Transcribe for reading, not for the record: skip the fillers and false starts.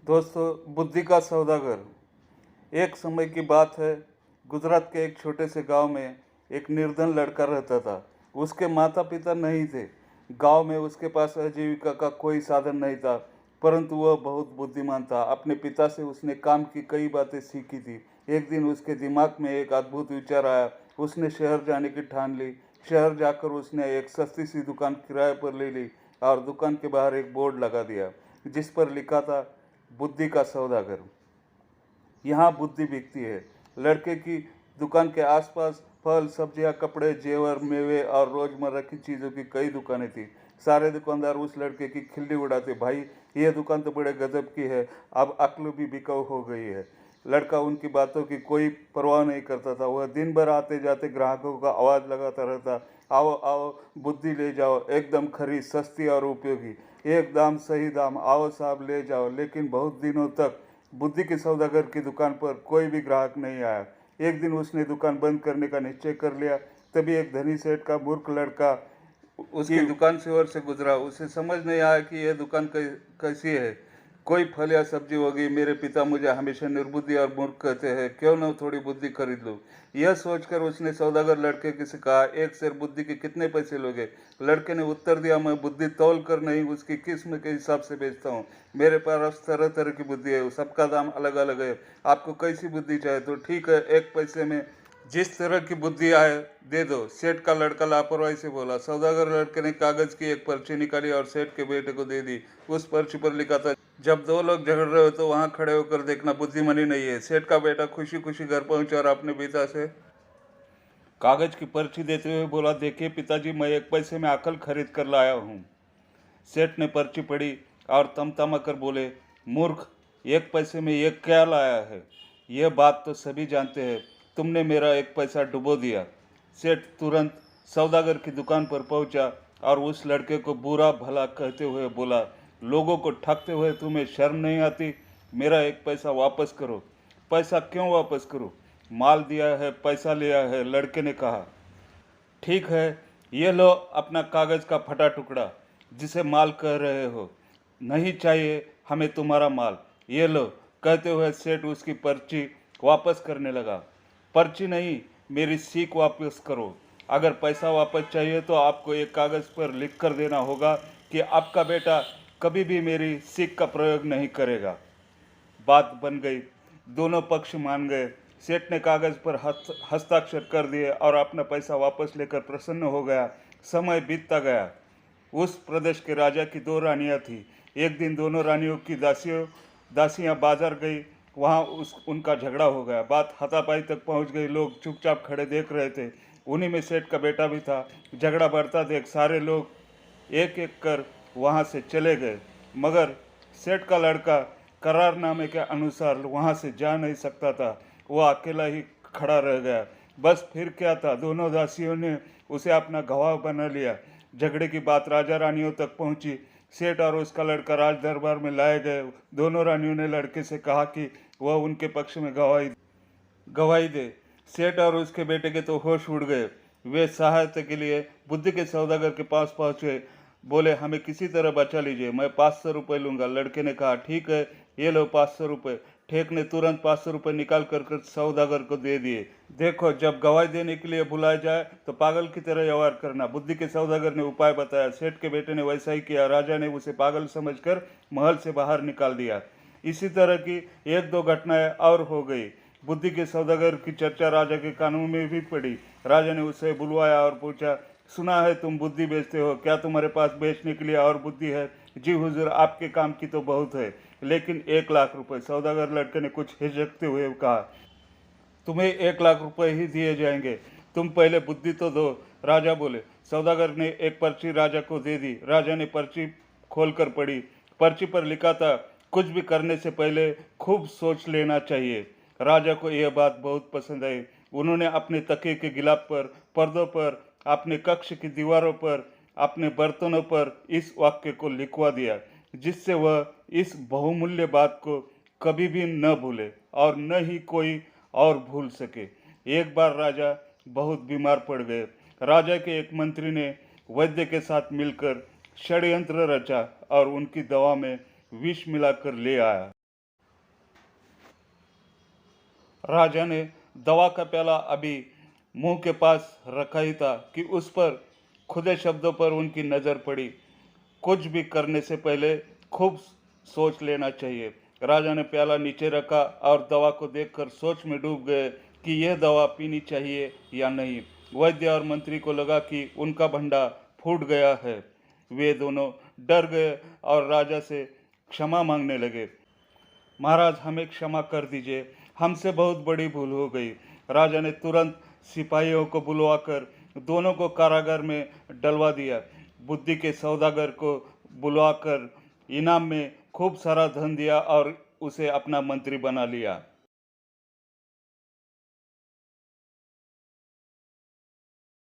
दोस्तों, बुद्धि का सौदागर। एक समय की बात है। गुजरात के एक छोटे से गांव में एक निर्धन लड़का रहता था। उसके माता पिता नहीं थे। गांव में उसके पास आजीविका का कोई साधन नहीं था, परंतु वह बहुत बुद्धिमान था। अपने पिता से उसने काम की कई बातें सीखी थी। एक दिन उसके दिमाग में एक अद्भुत विचार आया। उसने शहर जाने की ठान ली। शहर जाकर उसने एक सस्ती सी दुकान किराए पर ले ली और दुकान के बाहर एक बोर्ड लगा दिया, जिस पर लिखा था, बुद्धि का सौदागर। यहाँ बुद्धि बिकती है। लड़के की दुकान के आसपास फल, सब्जियां, कपड़े, जेवर, मेवे और रोजमर्रा की चीज़ों की कई दुकानें थी। सारे दुकानदार उस लड़के की खिल्ली उड़ाते, भाई ये दुकान तो बड़े गजब की है, अब अक्ल भी बिकाऊ हो गई है। लड़का उनकी बातों की कोई परवाह नहीं करता था। वह दिन भर आते जाते ग्राहकों का आवाज़ लगाता रहता, आओ आओ, बुद्धि ले जाओ, एकदम खरी, सस्ती और उपयोगी, एक दाम सही दाम, आओ साहब ले जाओ। लेकिन बहुत दिनों तक बुद्धि के सौदागर की दुकान पर कोई भी ग्राहक नहीं आया। एक दिन उसने दुकान बंद करने का निश्चय कर लिया। तभी एक धनी सेठ का मूर्ख लड़का उसकी दुकान से ओर से गुजरा। उसे समझ नहीं आया कि यह दुकान कैसी है। कोई फल या सब्जी होगी। मेरे पिता मुझे हमेशा निर्बुद्धि और मूर्ख कहते हैं, क्यों न थोड़ी बुद्धि खरीद लूं। यह सोचकर उसने सौदागर लड़के से कहा, एक सेर बुद्धि के कितने पैसे लोगे? लड़के ने उत्तर दिया, मैं बुद्धि तौल कर नहीं, उसकी किस्म के हिसाब से बेचता हूँ। मेरे पास तरह तरह की बुद्धि है, सबका दाम अलग अलग है। आपको कैसी बुद्धि चाहिए? तो ठीक है, एक पैसे में जिस तरह की बुद्धि आए दे दो, सेठ का लड़का लापरवाही से बोला। सौदागर लड़के ने कागज की एक पर्ची निकाली और सेठ के बेटे को दे दी। उस पर्ची पर लिखा था, जब दो लोग झगड़ रहे हो तो वहां खड़े होकर देखना, बुद्धिमानी नहीं है। सेठ का बेटा खुशी खुशी घर पहुंचा और अपने पिता से कागज की पर्ची देते हुए बोला, देखिए पिताजी, मैं एक पैसे में अकल खरीद कर लाया हूँ। सेठ ने पर्ची पढ़ी और तमतमा कर बोले, मूर्ख, एक पैसे में ये क्या लाया है? यह बात तो सभी जानते हैं, तुमने मेरा एक पैसा डुबो दिया। सेठ तुरंत सौदागर की दुकान पर पहुंचा और उस लड़के को बुरा भला कहते हुए बोला, लोगों को ठगते हुए तुम्हें शर्म नहीं आती? मेरा एक पैसा वापस करो। पैसा क्यों वापस करूं? माल दिया है, पैसा लिया है, लड़के ने कहा। ठीक है, ये लो अपना कागज का फटा टुकड़ा, जिसे माल कह रहे हो। नहीं चाहिए हमें तुम्हारा माल, ये लो। कहते हुए सेठ उसकी पर्ची वापस करने लगा। पर्ची नहीं, मेरी सीख वापस करो। अगर पैसा वापस चाहिए तो आपको एक कागज पर लिख कर देना होगा कि आपका बेटा कभी भी मेरी सीख का प्रयोग नहीं करेगा। बात बन गई। दोनों पक्ष मान गए। सेठ ने कागज पर हस्ताक्षर कर दिए और अपना पैसा वापस लेकर प्रसन्न हो गया। समय बीतता गया। उस प्रदेश के राजा की दो रानियां थी। एक दिन दोनों रानियों की दासियां बाजार गई। वहां उनका झगड़ा हो गया। बात हाथापाई तक पहुंच गई। लोग चुपचाप खड़े देख रहे थे। उन्हीं में सेठ का बेटा भी था। झगड़ा बढ़ता देख सारे लोग एक एक कर वहां से चले गए, मगर सेठ का लड़का करारनामे के अनुसार वहां से जा नहीं सकता था। वह अकेला ही खड़ा रह गया। बस फिर क्या था, दोनों दासियों ने उसे अपना गवाह बना लिया। झगड़े की बात राजा रानियों तक पहुंची। सेठ और उसका लड़का राज दरबार में लाए गए। दोनों रानियों ने लड़के से कहा कि वह उनके पक्ष में गवाही दे। सेठ और उसके बेटे के तो होश उड़ गए। वे सहायता के लिए बुद्धि के सौदागर के पास पहुंचे। बोले, हमें किसी तरह बचा लीजिए, मैं 500 रुपये लूंगा। लड़के ने कहा, ठीक है, ये लो 500 रुपये। ठेक ने तुरंत 500 रुपये निकाल कर सौदागर को दे दिए। देखो, जब गवाही देने के लिए बुलाया जाए तो पागल की तरह व्यवहार करना। बुद्धि के सौदागर ने उपाय बताया। सेठ के बेटे ने वैसा ही किया। राजा ने उसे पागल समझकर महल से बाहर निकाल दिया। इसी तरह की एक दो घटनाएं और हो गई। बुद्धि के सौदागर की चर्चा राजा के कानों में भी पड़ी। राजा ने उसे बुलवाया और पूछा, सुना है तुम बुद्धि बेचते हो, क्या तुम्हारे पास बेचने के लिए और बुद्धि है? जी हुजूर, आपके काम की तो बहुत है, लेकिन 1 लाख रुपए। सौदागर लड़के ने कुछ हिचकते हुए कहा, तुम्हें 1 लाख रुपए ही दिए जाएंगे, तुम पहले बुद्धि तो दो। राजा बोले। सौदागर ने एक पर्ची राजा को दे दी। राजा ने पर्ची खोलकर पढ़ी। पर्ची पर लिखा था, कुछ भी करने से पहले खूब सोच लेना चाहिए। राजा को यह बात बहुत पसंद आई। उन्होंने अपने तकिए के गिलाफ पर, पर्दों पर, अपने कक्ष की दीवारों पर, अपने बर्तनों पर इस वाक्य को लिखवा दिया, जिससे वह इस बहुमूल्य बात को कभी भी न भूले और न ही कोई और भूल सके। एक बार राजा बहुत बीमार पड़ गए। राजा के एक मंत्री ने वैद्य के साथ मिलकर षड्यंत्र रचा और उनकी दवा में विष मिलाकर ले आया। राजा ने दवा का प्याला अभी मुंह के पास रखा ही था कि उस पर खुदे शब्दों पर उनकी नज़र पड़ी। कुछ भी करने से पहले खूब सोच लेना चाहिए। राजा ने प्याला नीचे रखा और दवा को देखकर सोच में डूब गए कि यह दवा पीनी चाहिए या नहीं। वैद्य और मंत्री को लगा कि उनका भंडा फूट गया है। वे दोनों डर गए और राजा से क्षमा मांगने लगे। महाराज, हमें क्षमा कर दीजिए, हमसे बहुत बड़ी भूल हो गई। राजा ने तुरंत सिपाहियों को बुलवाकर दोनों को कारागार में डलवा दिया। बुद्धि के सौदागर को बुलवाकर इनाम में खूब सारा धन दिया और उसे अपना मंत्री बना लिया।